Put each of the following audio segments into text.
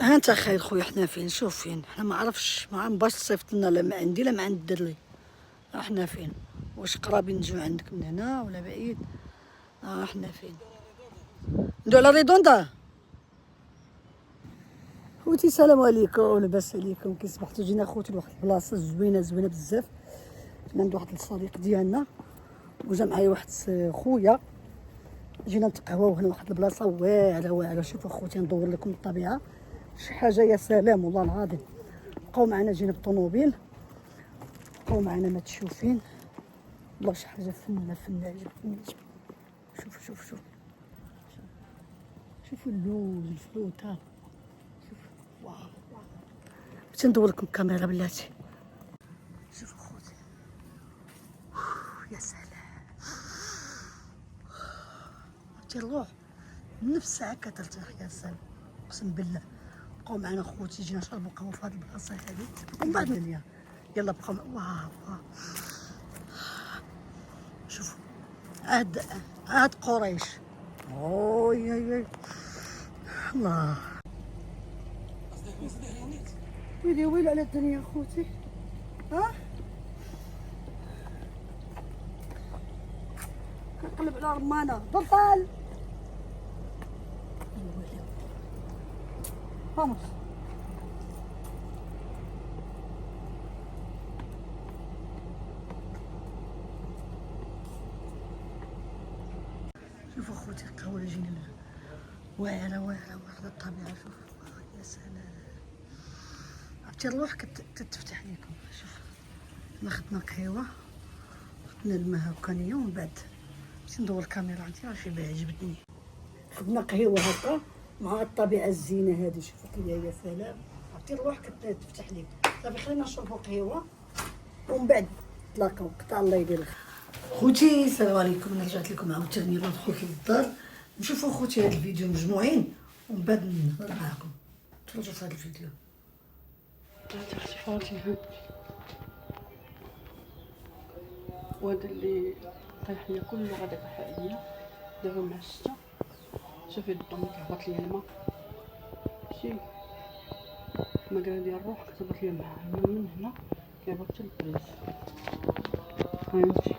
ها انت خايل خويا حنا فين؟ شوف فين حنا، ما عرفش، ما باش تصيفط لنا لا ما عندي لا ما عند الدري. حنا فين؟ واش قرابين نجيو عندك من هنا ولا بعيد؟ حنا فين؟ ندو على ريدوندا. خوتي السلام عليكم، لاباس عليكم؟ كي صبحتوا؟ جينا خوتي لواحد البلاصه زوينه زوينه بزاف. عند واحد الصديق ديالنا وجا معايا واحد خويا، جينا نتقهواو هنا واحد البلاصه واعره واعره. شوفوا خوتي ندور لكم الطبيعه، شي حاجه يا سلام والله العظيم. بقاو معنا، جينا بالطوموبيل، بقاو معنا ما تشوفين والله شي حاجه فنه فنه عجبتني. شوف شوفوا اللوز الفلوطه. شوف واو واو. بغيت ندور لكم الكاميرا بلاتي. شوفوا خوتي يا سلام، تروح نفس ساعه كترتاح يا سلام اقسم بالله. بقاو معنا خوتي، جينا نشربوا قهوه في هذه البلاصه هذه ومن بعد يلا بقاو واو واو. شوفوا عاد قريش. اوي الله، ويلي على الدنيا خوتي. كنقلب على رمانه بطل. فاموس شوفوا خوتي القهوه اللي جينا واعره واعره واعره الطبيعه. شوف يا سلام، عرفتي الروح كتفتح لكم. شوف حنا خدنا قهوه، خدنا الماء هكانيه، ومن بعد مشيت ندور الكاميرا عندي راه شي عجبتني. خدنا قهوه هكا مع الطبيعه الزينه هذه. شوفوا كيا يا سلام، عرفتي الروح كتفتح لك. صافي خلينا نشربوا قهوه ومن بعد نتلاقاو. قطع الله يدير الخير. خوتي السلام عليكم، انا رجعت لكم عاوتاني ندخل للدار نشوفوا خوتي هذا الفيديو مجموعين ومن بعد نهضر معاكم. تفرجوا في هذا الفيديو. اختي فاطمه، وهذا اللي طيح ليا كله غدا طيح عليا دابا مع الشتا. شوفي الضم كيهبط ليا الماء، شي المقرا ديال الروح كتهبط ليا مع الماء من هنا كيهبط حتى للبريز. فهمتي؟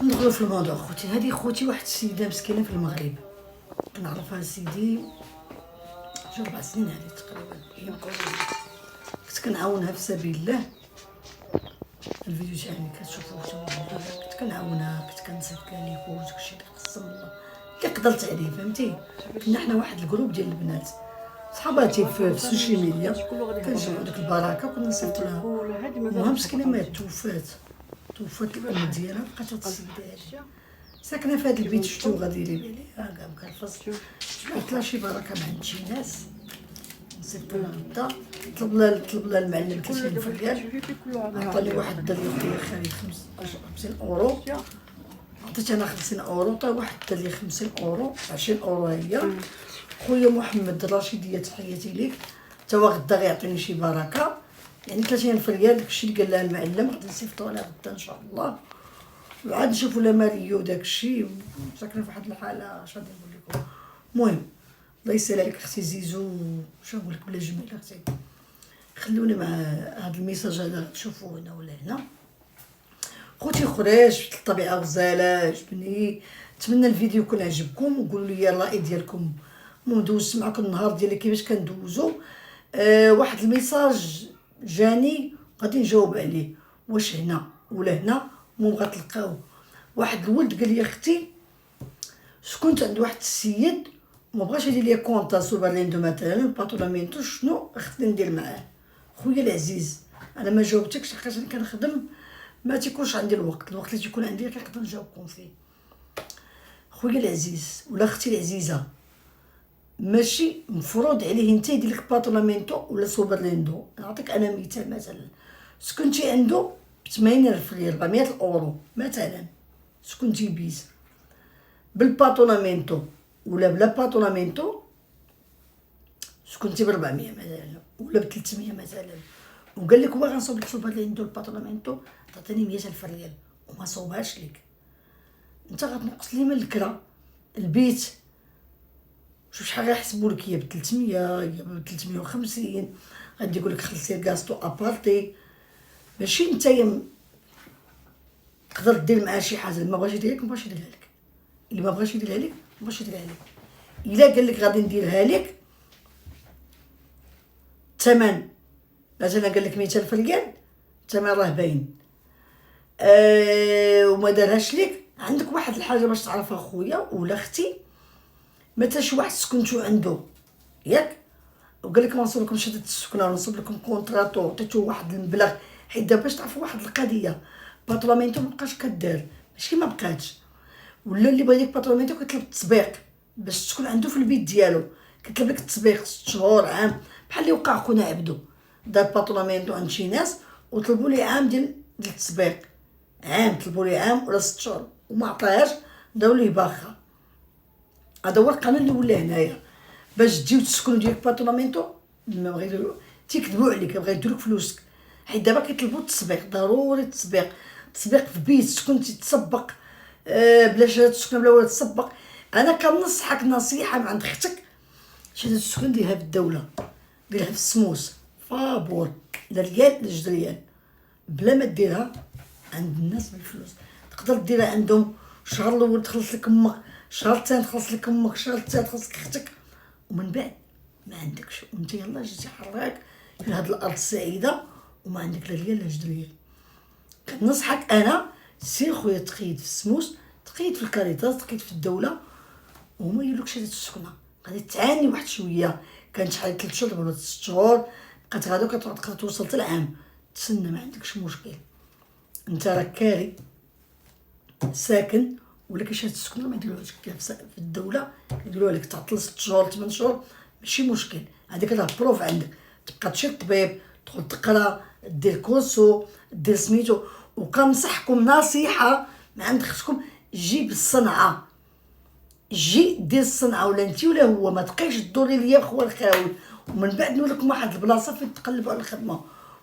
ندخلوا في الموضوع خوتي. هذه خوتي واحد السيده مسكينه في المغرب، كنعرفها سيدي شي 4 سنين هذه تقريبا. هي كنت كنعاونها في سبيل الله. الفيديو تاعي كتشوفوه كنت كنعاونها، كنت كنصيفط لها لي كوز داكشي اللي خصم الله اللي قدرت عليه. فهمتي؟ كنا حنا واحد الجروب ديال البنات صحاباتي في السوشيال ميديا، كنجمعوا ديك البركه وكنا نصيفطوا لها. المهم مسكينه مات، توفات الام ديالها، بقات هاد السيده هادي ساكنه في هاد البيت. شفتو غادي يريب عليها كاع بكا الفصل. جبت لها شي بركه ما عند شي ناس، نصيفطو لها غدا. طلب لها المعلم 30 ريال، عطاني واحد الدري خويا خالد 50 اورو، عطيت انا 50 اورو، عطا واحد الدري 50 اورو، 20 اورو هي. خويا محمد الرشيديه تحياتي ليك، تا هو غدا غيعطيني شي بركه، يعني 30 ريال. داكشي اللي قال لها المعلم غادي نصيفطو على غدا ان شاء الله. وعاد نشوفوا لا ماريو داكشي ساكنه في واحد الحاله اش غادي نقول لكم. المهم الله يسهل عليك اختي زيزو، شنو نقول لك بلا جميل اختي. خلوني مع هذا الميساج هذا، شوفوا هنا ولا هنا. خوتي خرج شفت الطبيعه غزاله عجبني. نتمنى الفيديو يكون عجبكم وقولوا لي الراي ديالكم. دوزت معكم النهار ديالي كيفاش كندوزو. واحد الميساج جاني غادي نجاوب عليه، واش هنا ولا هنا. المهم غتلقاو واحد الولد قال لي اختي كنت عند واحد السيد ما بغاش يدير لي كونطا سوبرليندو مثلا باتولامينتو، شنو خصني ندير معاه؟ خويا العزيز انا ما جاوبتكش حيت انا كنخدم، ما تيكونش عندي الوقت اللي تيكون عندي كنقدر نجاوبكم فيه. خويا العزيز ولا اختي العزيزه، ماشي مفروض عليه انت يدير لك باتولامينتو ولا سوبرليندو. نعطيك انا مثال، مثلا سكنتي عنده ب 80,000 ريال 400 اورو مثلا، سكنتي بيس بالباتولامينتو ولا بلا باتولامينتو، سكنتي ب 400 مثلا ولا ب 300 مثلا، وقال لك هو غنصوب لك سوبرليندو الباتولامينتو تعطيني 100,000 ريال وما صوبهاش لك، انت غتنقص لي من الكرا البيت. شوف شحال غيحسبوا لك، يا ب 300 يا ب 350. غادي يقول لك خلصي الكاستو ابارتي. ماشي نتايا تقدر دير معاه شي حاجه، ما بغاش يديرها لك ما بغاش يديرها لك، اللي ما بغاش يديرها لك ما بغاش يديرها لك. الا قال لك غادي نديرها لك الثمن، مثلا قال لك 200,000 ريال، الثمن راه باين. وما دارهاش لك، عندك واحد الحاجه باش تعرفها خويا ولا اختي، مثلا شي واحد سكنتو عنده ياك، وقال لك ما نصوب لكم شهاده السكنه ونصوب لكم كونطراتو، عطيتو واحد المبلغ، حيت دابا باش تعرفوا واحد القضيه، باترامينتو مابقاش كدار، ماشي ما بقاتش، ولا اللي بغى يدير باترامينتو كيطلب التسبيق باش تكون عنده في البيت ديالو، كيطلب لك التسبيق 6 شهور عام، بحال اللي وقع خونا عبدو دار باترامينتو عند شي ناس وطلبوا لي عام ديال التسبيق، عام طلبوا لي عام ولا 6 شهور وما عطاهاش، داو ليه باخا. هذا هو القانون اللي ولا هنايا، باش تجيو تسكنوا ديالك باترامينتو ما بغا يديروا، تيكذبوا عليك، بغا يديروا لك فلوسك، حيت دابا كيطلبوا التسبيق، ضروري التسبيق في بيت تكون تتسبق، بلا شهاده السكن بلا والو تسبق. انا كنصحك نصيحه من عند اختك، شهاده السكن ديرها في الدوله، ديرها في السموس فابور، لا ريال لا 2 ريال، بلا ما ديرها عند الناس بالفلوس. تقدر ديرها عندهم الشهر الاول تخلص لك امك، الشهر الثاني تخلص لك امك، الشهر الثالث تخلص لك اختك، ومن بعد ما عندكش، وانت يلاه جيتي حراك في هاد الارض السعيده وما عندك لا ريال لا 2 ريال. كنصحك انا سير خويا تقيد في السموس، تقيد في الكاريتاس، تقيد في الدوله، وهما يديرولك شهاده السكنه. غادي تعاني واحد شويه، كانت شحال 3 شهور ولا 6 شهور، بقات غادي تقدر توصل حتى العام، تسنى ما عندكش مشكل، انت راك كاري ساكن. ولكن شهاده السكنه ما يديروهاش في الدوله، يديروها لك تعطل 6 شهور 8 شهور ماشي مشكل، هذيك راه بروف عندك، تبقى تمشي للطبيب، تدخل تقرا، دير كورسو، دير سميتو. وكنصحكم نصيحه من عند اختكم، جيب الصنعه، جي دير الصنعه، ولا انت ولا هو، ما تبقايش تدوري ليا خويا الخاوي، ومن بعد نقول لكم واحد البلاصه فين تقلبوا على الخدمه،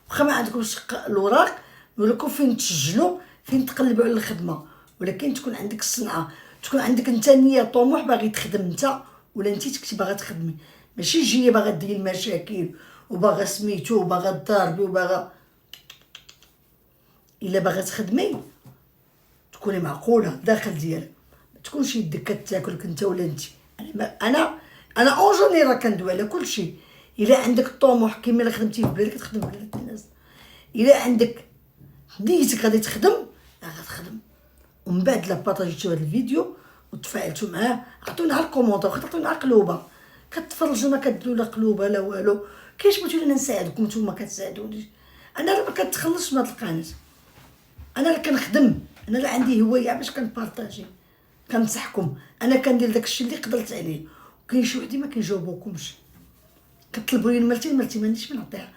واخا ما عندكمش الاوراق نقول لكم فين تسجلوا، فين تقلبوا على الخدمه، ولكن تكون عندك الصنعه، تكون عندك انت نيه طموح باغي تخدم انت، ولا انت كنتي باغا تخدمي، ماشي جايه باغا ديري المشاكل وباغا سميتو وباغا تضاربي وباغا. الا باغا تخدمي تكوني معقوله داخل ديالك، ما تكونش يدك كتاكلك انت ولا انت. انا اونجوني راه كندوي على كل شيء. الا عندك الطموح كيما الا خدمتي في بلادك تخدم في بلاد الناس، الا عندك نيتك غادي تخدم راه غتخدم. ومن بعد لا بارطاجيتو هذا الفيديو وتفاعلتوا معاه، عطونا على الكومونتير، واخا تعطونا على قلوبه، كتفرجوا ما كديروا لا قلوبه لا والو، كاينش بغيتو انا نساعدكم نتوما كتساعدونيش. انا راه ما كنتخلصش من هاد القناه، انا راه كنخدم، انا راه عندي هوايه باش كنبارطاجي، كنصحكم، انا كندير داكشي اللي قدرت عليه. وكاين شي وحدين ما كنجاوبوكمش، كطلبوا لي المرتين ما عنديش من نعطيها.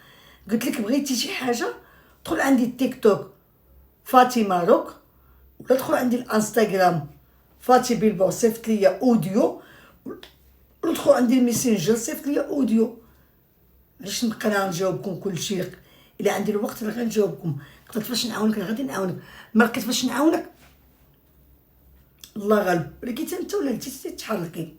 قلت لك بغيتي شي حاجه دخل عندي التيك توك فاطمه روك، ولا دخل عندي الانستغرام فاتي بيلباو صيفط ليا اوديو، ولا دخل عندي الميسنجر صيفط ليا اوديو. علاش نبقى انا نجاوبكم كلشي؟ الا عندي الوقت راه غنجاوبكم، لقيت فاش نعاونك راه غادي نعاونك، ما لقيت فاش نعاونك الله غالب. ولكن انت ولا انت تتحركي،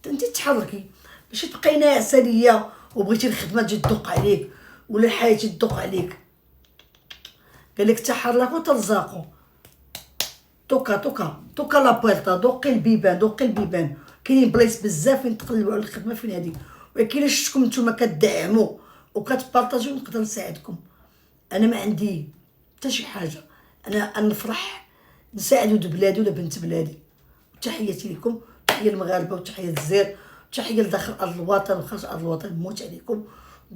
انت تتحركي، ماشي تبقاي ناعسه ليا وبغيتي الخدمه تجي تدق عليك ولا الحياه تجي تدق عليك. قال لك تحركوا ترزقوا، توكا توكا توكا لا بورتا، دوقي البيبان دوقي البيبان. كاينين بلايص بزاف فين تقلبوا على الخدمه فين هادي، ولكن الا شفتكم نتوما كدعموا وكتبارطاجيو نقدر نساعدكم. انا ما عندي حتى شي حاجه، انا نفرح نساعد ولد بلادي ولا بنت بلادي. تحياتي لكم، تحيه المغاربه وتحيه الجزائر وتحيه لداخل ارض الوطن وخارج ارض الوطن. نموت عليكم،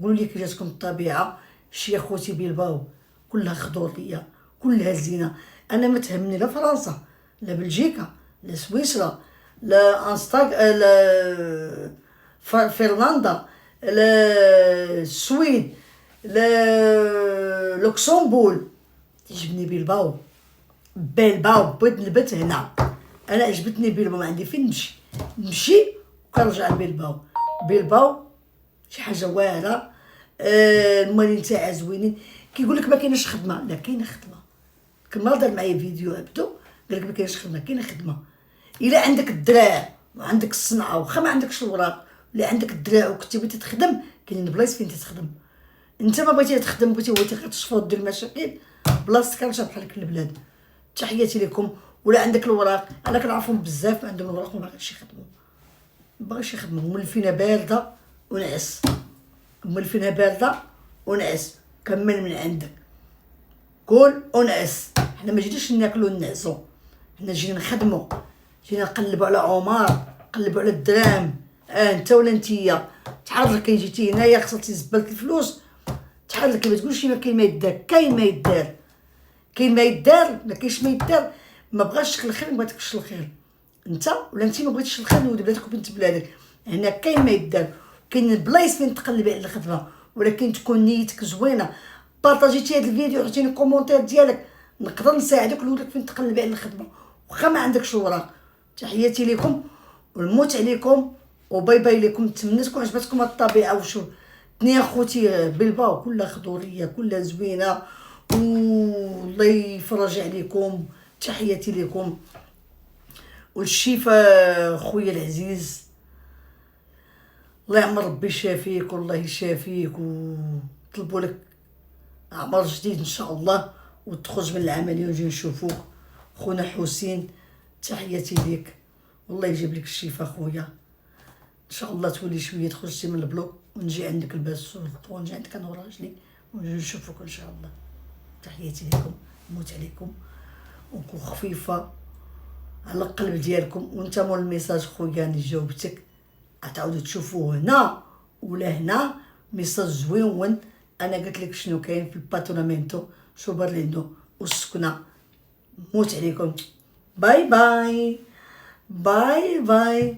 قولوا لي كي جاتكم الطبيعه. شي خوتي بيلباو كلها خضور ليا، كلها زينه. انا ما تهمني لا فرنسا لا بلجيكا لا سويسرا لا لا فنلندا لا السويد لا لوكسمبورغ، تعجبني بيلباو بغيت نلبت هنا. انا عجبتني بيلباو، ما عندي فين نمشي وكنرجع بيلباو شي حاجه واعره. المالين تاعها زوينين. كيقول لك ما كايناش خدمه، لا كاينه خدمه. كما دار معايا فيديو عبدو قال لك ما كايناش خدمه، كاينه خدمه. الا عندك الدراع وعندك الصنعه واخا ما عندكش الوراق ولا عندك الدراع وكنتي بغيتي تخدم، كاينين بلايص فين تخدم. انت ما بغيتي تخدم، بغيتي تشفى ودير المشاكل، بلاصتك راه بحالك في البلاد. تحياتي لكم. ولا عندك الوراق، انا كنعرفهم بزاف ما عندهم الوراق وما باغيش يخدموا، ما باغيش يخدموا، مولفينها بارده ونعس، مولفينها بارده ونعس. كمل من عندك، كل ونعس. حنا ما جيناش ناكلو ونعسو، حنا جينا نخدمو، جينا نقلبو على عمر، نقلبو على الدراهم. انت ولا نتيا تحرك. كي جيتي هنايا خسرتي زبلت الفلوس، تحرك. ما تقولش ما كاين ما يدار، كاين ما يدار، كاين ما يدار. ما كاينش ما يدار. ما بغاش الخير، ما بغاتكش الخير انت ولا انت ما بغيتيش الخير لولد بلادك وبنت بلادك. هنا كاين ما يدار، كاين البلايص فين تقلبي على الخدمه، ولكن تكون نيتك زوينه. بارطاجيتي هذا الفيديو، عطيني كومونتير ديالك، نقدر نساعدك نقولك فين تقلبي على الخدمه واخا ما عندكش الوراق. تحياتي لكم ونموت عليكم وباي باي لكم. نتمنى تكون عجبتكم الطبيعه وشو الدنيا خوتي بلباو كلها خضوريه كلها زوينه، والله يفرج عليكم. تحياتي لكم والشفاء خويا العزيز. الله يعمر ربي يشافيك والله يشافيك، وطلبوا لك عمر جديد ان شاء الله وتخرج من العمليه ونجي نشوفوك خونا حسين. تحياتي ليك والله يجيب لك الشفاء خويا. ان شاء الله تولي شويه تخرجتي من البلوك ونجي عندك الباس ونجي عندك انا وراجلي ونجي نشوفوك ان شاء الله. تحياتي لكم، نموت عليكم ونكون خفيفه على القلب ديالكم. وانت مول الميساج خويا اللي جاوبتك غتعاودوا تشوفوه هنا ولا هنا، ميساج زوين. انا قلت لك شنو كاين في الباترونامنتو شوبرليندو والسكنه. موت عليكم. باي باي باي باي.